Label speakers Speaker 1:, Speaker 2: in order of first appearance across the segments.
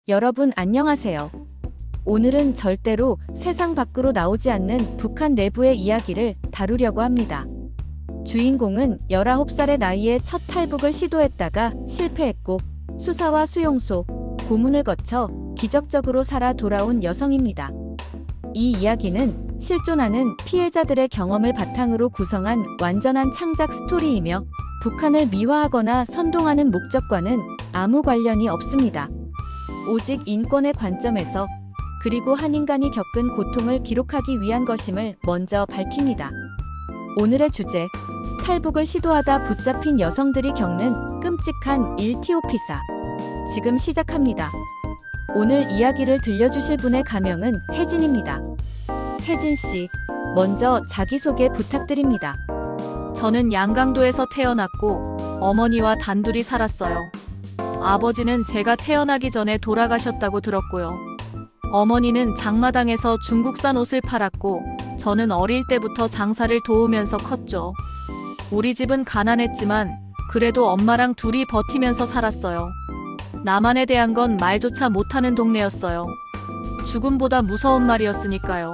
Speaker 1: 여러분 안녕하세요. 오늘은 절대로 세상 밖으로 나오지 않는 북한 내부의 이야기를 다루려고 합니다. 주인공은 19살의 나이에 첫 탈북을 시도했다가 실패했고 수사와 수용소, 고문을 거쳐 기적적으로 살아 돌아온 여성입니다. 이 이야기는 실존하는 피해자들의 경험을 바탕으로 구성한 완전한 창작 스토리이며 북한을 미화하거나 선동하는 목적과는 아무 관련이 없습니다. 오직 인권의 관점에서 그리고 한 인간이 겪은 고통을 기록하기 위한 것임을 먼저 밝힙니다. 오늘의 주제, 탈북을 시도하다 붙잡힌 여성들이 겪는 끔찍한 일티오피사. 지금 시작합니다. 오늘 이야기를 들려주실 분의 가명은 혜진입니다. 혜진 씨, 먼저 자기소개 부탁드립니다.
Speaker 2: 저는 양강도에서 태어났고 어머니와 단둘이 살았어요. 아버지는 제가 태어나기 전에 돌아가셨다고 들었고요. 어머니는 장마당에서 중국산 옷을 팔았고 저는 어릴 때부터 장사를 도우면서 컸죠. 우리 집은 가난했지만 그래도 엄마랑 둘이 버티면서 살았어요. 남한에 대한 건 말조차 못하는 동네였어요. 죽음보다 무서운 말이었으니까요.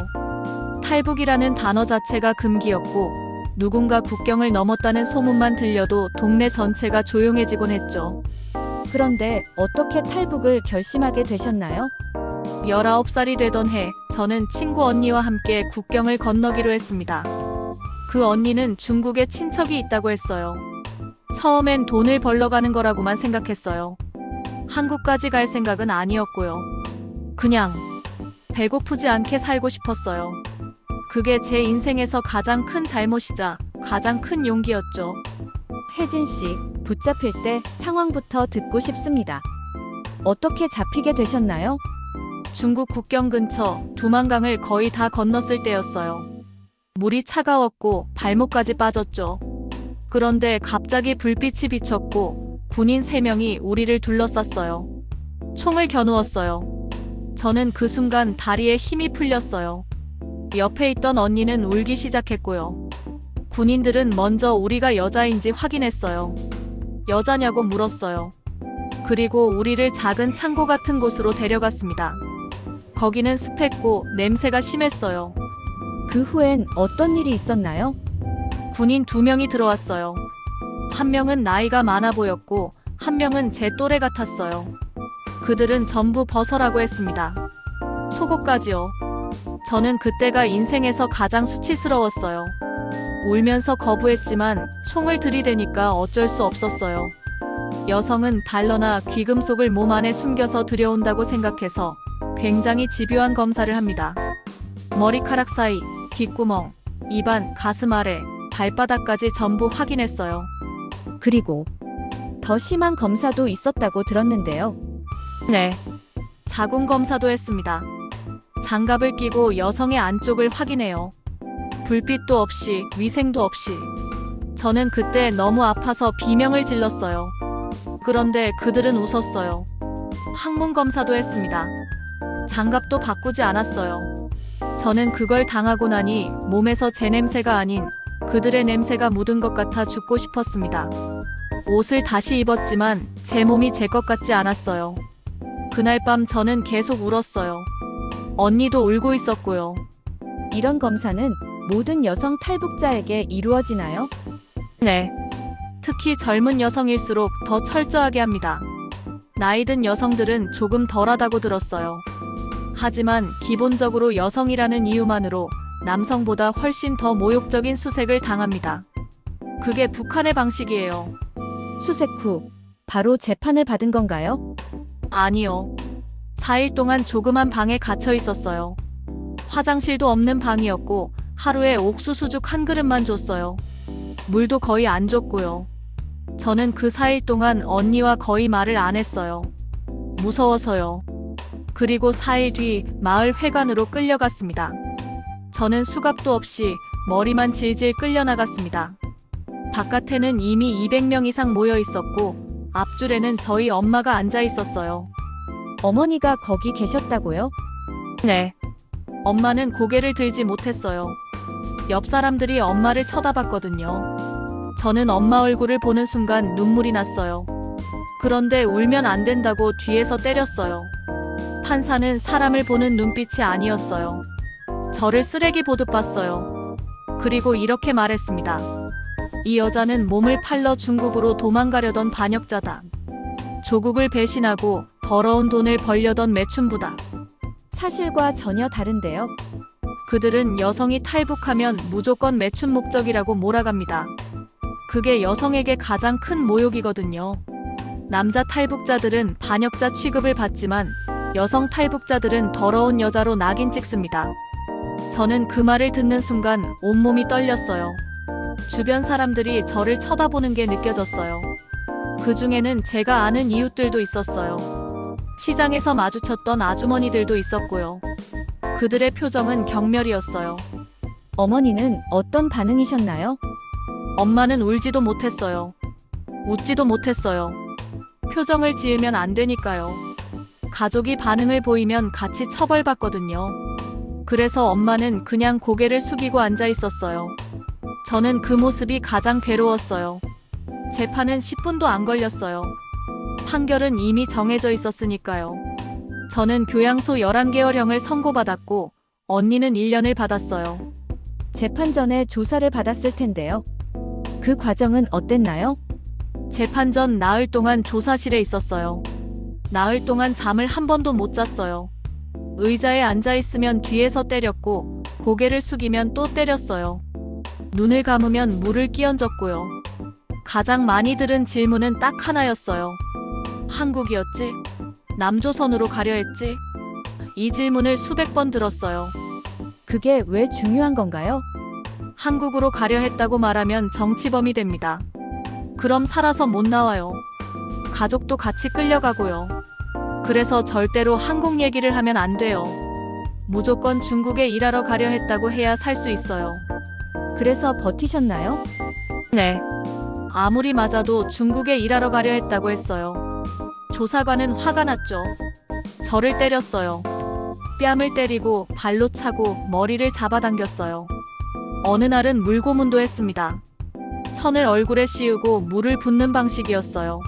Speaker 2: 탈북이라는 단어 자체가 금기였고 누군가 국경을 넘었다는 소문만 들려도 동네 전체가 조용해지곤 했죠.
Speaker 1: 그런데 어떻게 탈북을 결심하게 되셨나요?
Speaker 2: 19살이 되던 해, 저는 친구 언니와 함께 국경을 건너기로 했습니다. 그 언니는 중국에 친척이 있다고 했어요. 처음엔 돈을 벌러 가는 거라고만 생각했어요. 한국까지 갈 생각은 아니었고요. 그냥 배고프지 않게 살고 싶었어요. 그게 제 인생에서 가장 큰 잘못이자 가장 큰 용기였죠.
Speaker 1: 혜진 씨, 붙잡힐 때 상황부터 듣고 싶습니다. 어떻게 잡히게 되셨나요?
Speaker 2: 중국 국경 근처 두만강을 거의 다 건넜을 때였어요. 물이 차가웠고 발목까지 빠졌죠. 그런데 갑자기 불빛이 비쳤고 군인 3명이 우리를 둘러쌌어요. 총을 겨누었어요. 저는 그 순간 다리에 힘이 풀렸어요. 옆에 있던 언니는 울기 시작했고요. 군인들은 먼저 우리가 여자인지 확인했어요. 여자냐고 물었어요. 그리고 우리를 작은 창고 같은 곳으로 데려갔습니다. 거기는 습했고 냄새가 심했어요.
Speaker 1: 그 후엔 어떤 일이 있었나요?
Speaker 2: 군인 2명이 들어왔어요. 한 명은 나이가 많아 보였고 한 명은 제 또래 같았어요. 그들은 전부 벗어라고 했습니다. 속옷까지요. 저는 그때가 인생에서 가장 수치스러웠어요. 울면서 거부했지만 총을 들이대니까 어쩔 수 없었어요. 여성은 달러나 귀금속을 몸 안에 숨겨서 들여온다고 생각해서 굉장히 집요한 검사를 합니다. 머리카락 사이, 귓구멍, 입안, 가슴 아래, 발바닥까지 전부 확인했어요.
Speaker 1: 그리고 더 심한 검사도 있었다고 들었는데요.
Speaker 2: 네. 자궁 검사도 했습니다. 장갑을 끼고 여성의 안쪽을 확인해요. 불빛도 없이, 위생도 없이. 저는 그때 너무 아파서 비명을 질렀어요. 그런데 그들은 웃었어요. 항문 검사도 했습니다. 장갑도 바꾸지 않았어요. 저는 그걸 당하고 나니 몸에서 제 냄새가 아닌 그들의 냄새가 묻은 것 같아 죽고 싶었습니다. 옷을 다시 입었지만 제 몸이 제 것 같지 않았어요. 그날 밤 저는 계속 울었어요. 언니도 울고 있었고요.
Speaker 1: 이런 검사는 모든 여성 탈북자에게 이루어지나요?
Speaker 2: 네. 특히 젊은 여성일수록 더 철저하게 합니다. 나이 든 여성들은 조금 덜하다고 들었어요. 하지만 기본적으로 여성이라는 이유만으로 남성보다 훨씬 더 모욕적인 수색을 당합니다. 그게 북한의 방식이에요.
Speaker 1: 수색 후 바로 재판을 받은 건가요?
Speaker 2: 아니요. 4일 동안 조그만 방에 갇혀 있었어요. 화장실도 없는 방이었고 하루에 옥수수죽 한 그릇만 줬어요. 물도 거의 안 줬고요. 저는 그 4일 동안 언니와 거의 말을 안 했어요. 무서워서요. 그리고 4일 뒤 마을 회관으로 끌려갔습니다. 저는 수갑도 없이 머리만 질질 끌려나갔습니다. 바깥에는 이미 200명 이상 모여 있었고 앞줄에는 저희 엄마가 앉아 있었어요.
Speaker 1: 어머니가 거기 계셨다고요?
Speaker 2: 네. 엄마는 고개를 들지 못했어요. 옆 사람들이 엄마를 쳐다봤거든요. 저는 엄마 얼굴을 보는 순간 눈물이 났어요. 그런데 울면 안 된다고 뒤에서 때렸어요. 판사는 사람을 보는 눈빛이 아니었어요. 저를 쓰레기 보듯 봤어요. 그리고 이렇게 말했습니다. 이 여자는 몸을 팔러 중국으로 도망가려던 반역자다. 조국을 배신하고 더러운 돈을 벌려던 매춘부다.
Speaker 1: 사실과 전혀 다른데요.
Speaker 2: 그들은 여성이 탈북하면 무조건 매춘 목적이라고 몰아갑니다. 그게 여성에게 가장 큰 모욕이거든요. 남자 탈북자들은 반역자 취급을 받지만 여성 탈북자들은 더러운 여자로 낙인 찍습니다. 저는 그 말을 듣는 순간 온몸이 떨렸어요. 주변 사람들이 저를 쳐다보는 게 느껴졌어요. 그 중에는 제가 아는 이웃들도 있었어요. 시장에서 마주쳤던 아주머니들도 있었고요. 그들의 표정은 경멸이었어요.
Speaker 1: 어머니는 어떤 반응이셨나요?
Speaker 2: 엄마는 울지도 못했어요. 웃지도 못했어요. 표정을 지으면 안 되니까요. 가족이 반응을 보이면 같이 처벌받거든요. 그래서 엄마는 그냥 고개를 숙이고 앉아 있었어요. 저는 그 모습이 가장 괴로웠어요. 재판은 10분도 안 걸렸어요. 판결은 이미 정해져 있었으니까요. 저는 교양소 11개월형을 선고받았고 언니는 1년을 받았어요.
Speaker 1: 재판 전에 조사를 받았을 텐데요. 그 과정은 어땠나요?
Speaker 2: 재판 전 나흘 동안 조사실에 있었어요. 나흘 동안 잠을 한 번도 못 잤어요. 의자에 앉아 있으면 뒤에서 때렸고 고개를 숙이면 또 때렸어요. 눈을 감으면 물을 끼얹었고요. 가장 많이 들은 질문은 딱 하나였어요. 한국이었지? 남조선으로 가려 했지? 이 질문을 수백 번 들었어요.
Speaker 1: 그게 왜 중요한 건가요?
Speaker 2: 한국으로 가려 했다고 말하면 정치범이 됩니다. 그럼 살아서 못 나와요. 가족도 같이 끌려가고요. 그래서 절대로 한국 얘기를 하면 안 돼요. 무조건 중국에 일하러 가려 했다고 해야 살 수 있어요.
Speaker 1: 그래서 버티셨나요?
Speaker 2: 네. 아무리 맞아도 중국에 일하러 가려 했다고 했어요. 조사관은 화가 났죠. 저를 때렸어요. 뺨을 때리고 발로 차고 머리를 잡아당겼어요. 어느 날은 물고문도 했습니다. 천을 얼굴에 씌우고 물을 붓는 방식이었어요.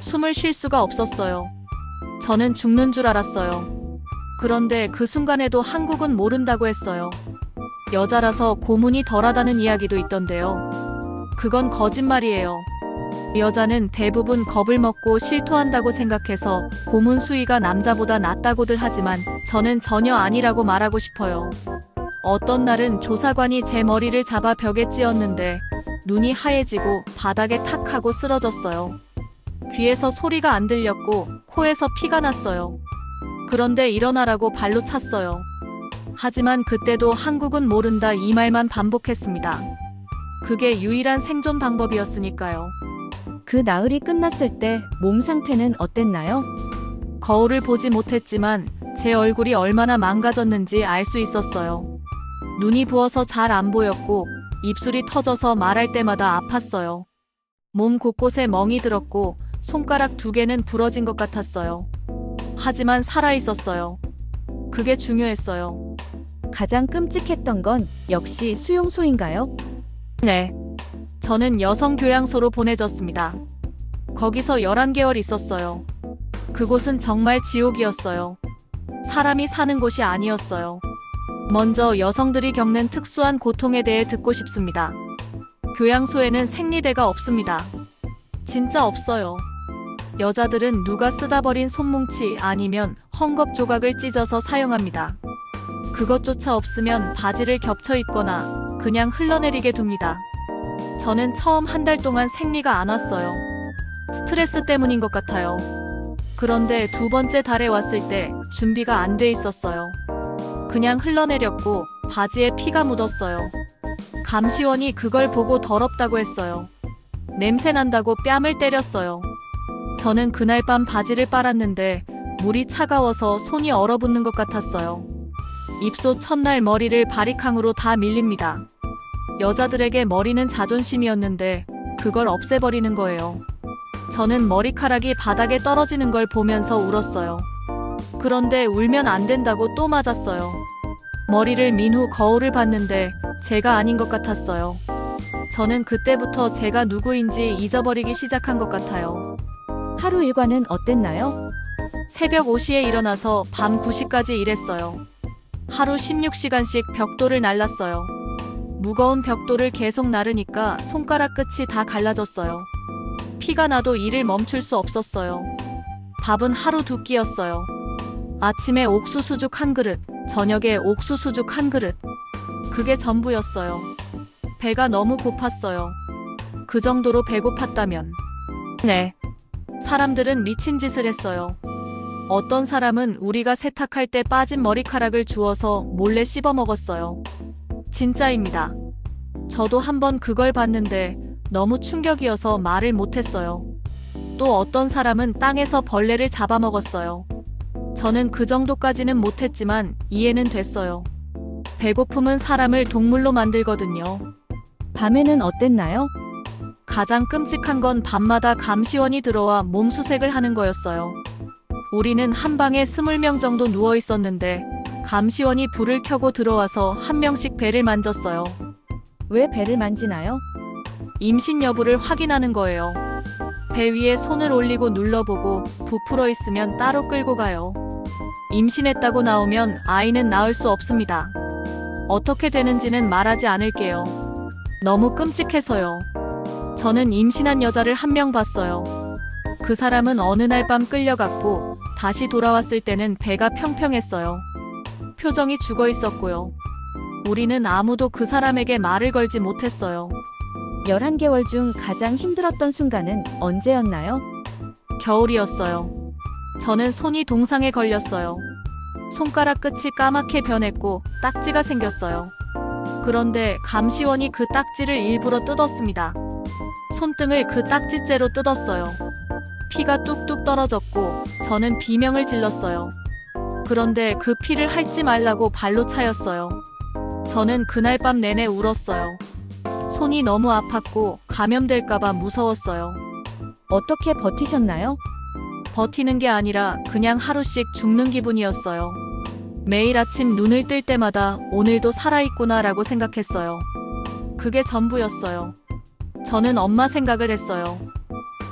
Speaker 2: 숨을 쉴 수가 없었어요. 저는 죽는 줄 알았어요. 그런데 그 순간에도 한국은 모른다고 했어요. 여자라서 고문이 덜하다는 이야기도 있던데요. 그건 거짓말이에요. 여자는 대부분 겁을 먹고 실토한다고 생각해서 고문 수위가 남자보다 낮다고들 하지만 저는 전혀 아니라고 말하고 싶어요. 어떤 날은 조사관이 제 머리를 잡아 벽에 찧었는데 눈이 하얘지고 바닥에 탁 하고 쓰러졌어요. 귀에서 소리가 안 들렸고 코에서 피가 났어요. 그런데 일어나라고 발로 찼어요. 하지만 그때도 한국은 모른다 이 말만 반복했습니다. 그게 유일한 생존 방법이었으니까요.
Speaker 1: 그 나흘이 끝났을 때 몸 상태는 어땠나요?
Speaker 2: 거울을 보지 못했지만 제 얼굴이 얼마나 망가졌는지 알 수 있었어요. 눈이 부어서 잘 안 보였고 입술이 터져서 말할 때마다 아팠어요. 몸 곳곳에 멍이 들었고 손가락 2개는 부러진 것 같았어요. 하지만 살아있었어요. 그게 중요했어요.
Speaker 1: 가장 끔찍했던 건 역시 수용소인가요?
Speaker 2: 네. 저는 여성 교양소로 보내졌습니다. 거기서 11개월 있었어요. 그곳은 정말 지옥이었어요. 사람이 사는 곳이 아니었어요. 먼저 여성들이 겪는 특수한 고통에 대해 듣고 싶습니다. 교양소에는 생리대가 없습니다. 진짜 없어요. 여자들은 누가 쓰다 버린 손뭉치 아니면 헝겊 조각을 찢어서 사용합니다. 그것조차 없으면 바지를 겹쳐 입거나 그냥 흘러내리게 둡니다. 저는 처음 한 달 동안 생리가 안 왔어요. 스트레스 때문인 것 같아요. 그런데 2번째 달에 왔을 때 준비가 안 돼 있었어요. 그냥 흘러내렸고 바지에 피가 묻었어요. 감시원이 그걸 보고 더럽다고 했어요. 냄새 난다고 뺨을 때렸어요. 저는 그날 밤 바지를 빨았는데 물이 차가워서 손이 얼어붙는 것 같았어요. 입소 첫날 머리를 바리캉으로 다 밀립니다. 여자들에게 머리는 자존심이었는데 그걸 없애버리는 거예요. 저는 머리카락이 바닥에 떨어지는 걸 보면서 울었어요. 그런데 울면 안 된다고 또 맞았어요. 머리를 민 후 거울을 봤는데 제가 아닌 것 같았어요. 저는 그때부터 제가 누구인지 잊어버리기 시작한 것 같아요.
Speaker 1: 하루 일과는 어땠나요?
Speaker 2: 새벽 5시에 일어나서 밤 9시까지 일했어요. 하루 16시간씩 벽돌을 날랐어요. 무거운 벽돌을 계속 나르니까 손가락 끝이 다 갈라졌어요. 피가 나도 일을 멈출 수 없었어요. 밥은 하루 2끼였어요. 아침에 옥수수죽 1그릇, 저녁에 옥수수죽 1그릇. 그게 전부였어요. 배가 너무 고팠어요. 그 정도로 배고팠다면. 네. 사람들은 미친 짓을 했어요. 어떤 사람은 우리가 세탁할 때 빠진 머리카락을 주워서 몰래 씹어 먹었어요. 진짜입니다. 저도 한번 그걸 봤는데 너무 충격이어서 말을 못했어요. 또 어떤 사람은 땅에서 벌레를 잡아먹었어요. 저는 그 정도까지는 못했지만 이해는 됐어요. 배고픔은 사람을 동물로 만들거든요.
Speaker 1: 밤에는 어땠나요?
Speaker 2: 가장 끔찍한 건 밤마다 감시원이 들어와 몸수색을 하는 거였어요. 우리는 한 방에 20명 정도 누워 있었는데 감시원이 불을 켜고 들어와서 한 명씩 배를 만졌어요.
Speaker 1: 왜 배를 만지나요?
Speaker 2: 임신 여부를 확인하는 거예요. 배 위에 손을 올리고 눌러보고 부풀어 있으면 따로 끌고 가요. 임신했다고 나오면 아이는 낳을 수 없습니다. 어떻게 되는지는 말하지 않을게요. 너무 끔찍해서요. 저는 임신한 여자를 한 명 봤어요. 그 사람은 어느 날 밤 끌려갔고 다시 돌아왔을 때는 배가 평평했어요. 표정이 죽어 있었고요. 우리는 아무도 그 사람에게 말을 걸지 못했어요.
Speaker 1: 11개월 중 가장 힘들었던 순간은 언제였나요?
Speaker 2: 겨울이었어요. 저는 손이 동상에 걸렸어요. 손가락 끝이 까맣게 변했고 딱지가 생겼어요. 그런데 감시원이 그 딱지를 일부러 뜯었습니다. 손등을 그 딱지째로 뜯었어요. 피가 뚝뚝 떨어졌고 저는 비명을 질렀어요. 그런데 그 피를 핥지 말라고 발로 차였어요. 저는 그날 밤 내내 울었어요. 손이 너무 아팠고 감염될까봐 무서웠어요.
Speaker 1: 어떻게 버티셨나요?
Speaker 2: 버티는 게 아니라 그냥 하루씩 죽는 기분이었어요. 매일 아침 눈을 뜰 때마다 오늘도 살아있구나라고 생각했어요. 그게 전부였어요. 저는 엄마 생각을 했어요.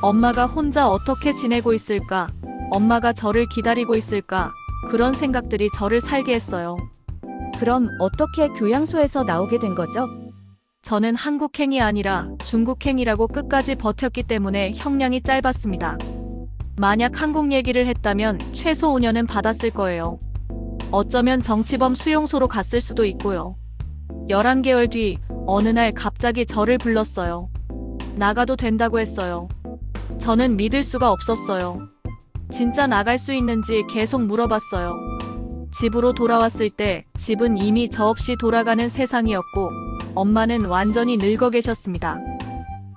Speaker 2: 엄마가 혼자 어떻게 지내고 있을까? 엄마가 저를 기다리고 있을까? 그런 생각들이 저를 살게 했어요.
Speaker 1: 그럼 어떻게 교양소에서 나오게 된 거죠?
Speaker 2: 저는 한국행이 아니라 중국행이라고 끝까지 버텼기 때문에 형량이 짧았습니다. 만약 한국 얘기를 했다면 최소 5년은 받았을 거예요. 어쩌면 정치범 수용소로 갔을 수도 있고요. 11개월 뒤 어느 날 갑자기 저를 불렀어요. 나가도 된다고 했어요. 저는 믿을 수가 없었어요. 진짜 나갈 수 있는지 계속 물어봤어요. 집으로 돌아왔을 때 집은 이미 저 없이 돌아가는 세상이었고 엄마는 완전히 늙어 계셨습니다.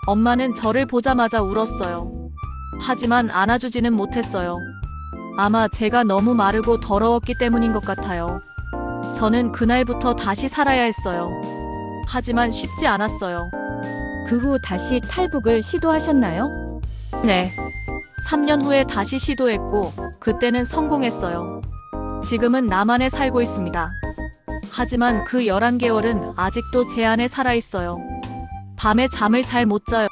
Speaker 2: 엄마는 저를 보자마자 울었어요. 하지만 안아주지는 못했어요. 아마 제가 너무 마르고 더러웠기 때문인 것 같아요. 저는 그날부터 다시 살아야 했어요. 하지만 쉽지 않았어요.
Speaker 1: 그 후 다시 탈북을 시도하셨나요?
Speaker 2: 네. 3년 후에 다시 시도했고 그때는 성공했어요. 지금은 남한에 살고 있습니다. 하지만 그 11개월은 아직도 제 안에 살아있어요. 밤에 잠을 잘 못 자요.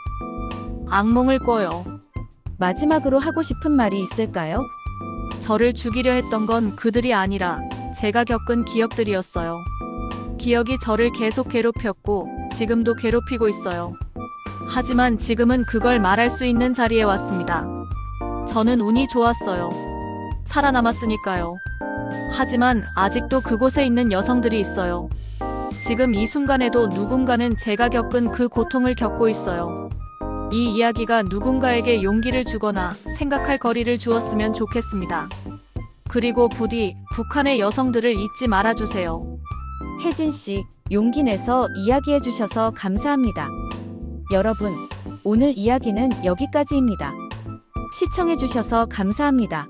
Speaker 2: 악몽을 꿔요.
Speaker 1: 마지막으로 하고 싶은 말이 있을까요?
Speaker 2: 저를 죽이려 했던 건 그들이 아니라 제가 겪은 기억들이었어요. 기억이 저를 계속 괴롭혔고 지금도 괴롭히고 있어요. 하지만 지금은 그걸 말할 수 있는 자리에 왔습니다. 저는 운이 좋았어요. 살아남았으니까요. 하지만 아직도 그곳에 있는 여성들이 있어요. 지금 이 순간에도 누군가는 제가 겪은 그 고통을 겪고 있어요. 이 이야기가 누군가에게 용기를 주거나 생각할 거리를 주었으면 좋겠습니다. 그리고 부디 북한의 여성들을 잊지 말아주세요.
Speaker 1: 혜진 씨, 용기 내서 이야기해 주셔서 감사합니다. 여러분, 오늘 이야기는 여기까지입니다. 시청해 주셔서 감사합니다.